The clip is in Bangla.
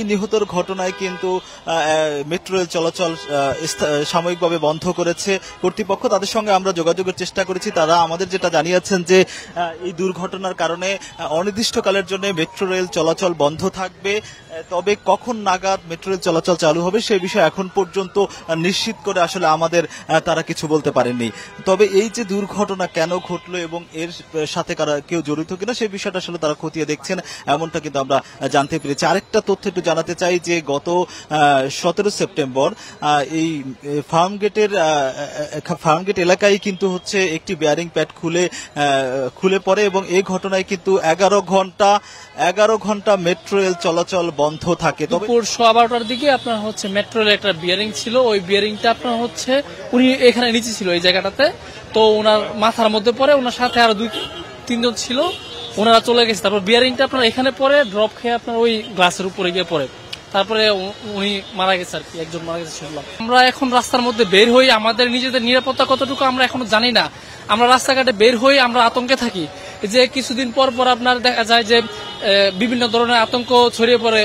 এই নিহতর ঘটনায় কিন্তু মেট্রো রেল চলাচল সাময়িকভাবে বন্ধ করেছে কর্তৃপক্ষ। তাদের সঙ্গে আমরা যোগাযোগের চেষ্টা করেছি। তারা আমাদের যেটা জানিয়েছেন যে এই দুর্ঘটনার কারণে অনির্দিষ্টকালের জন্য মেট্রো রেল চলাচল বন্ধ থাকবে, তবে কখন নাগাদ মেট্রো রেল চলাচল চালু হবে সেই বিষয়ে এখন পর্যন্ত নিশ্চিত করে আসলে আমাদের তারা কিছু বলতে পারেননি। তবে এই যে দুর্ঘটনা কেন ঘটলো এবং এর সাথে কেউ জড়িত কিনা সেই বিষয়টা আসলে তারা খতিয়ে দেখছেন, এমনটা কিন্তু আমরা জানতে পেরেছি। আরেকটা তথ্য একটু জানাতে চাই যে গত 17 সেপ্টেম্বর এই ফার্মগেট এলাকায় কিন্তু হচ্ছে একটি বেয়ারিং প্যাড খুলে পড়ে এবং এই ঘটনায় কিন্তু 11 ঘন্টা মেট্রো রেল চলাচল বন্ধ থাকে। দুপুর 12:15টার দিকে আপনার হচ্ছে মেট্রো রেল একটা বিয়ারিং ছিল, ওই বিয়ারিংটা আপনার হচ্ছে উনি এখানে নিচে ছিল এই জায়গাটাতে, তো ওনার মাথার মধ্যে পড়ে, ওনার সাথে আরো 2-3 জন ছিল, ওনারা চলে গেছে। তারপর বিয়ারিংটা আপনার এখানে পরে ড্রপ খেয়ে আপনার ওই গ্লাসের উপরে গিয়ে পড়ে, তারপরে উনি মারা গেছে আর কি, একজন মারা গেছে শুনলাম। আমরা এখন রাস্তার মধ্যে বের হই, আমাদের নিজেদের নিরাপত্তা কতটুকু আমরা এখনো জানি না। আমরা রাস্তাঘাটে বের হই, আমরা আতঙ্কে থাকি যে কিছুদিন পর আপনার দেখা যায় যে বিভিন্ন ধরনের আতঙ্ক ছড়িয়ে পড়ে।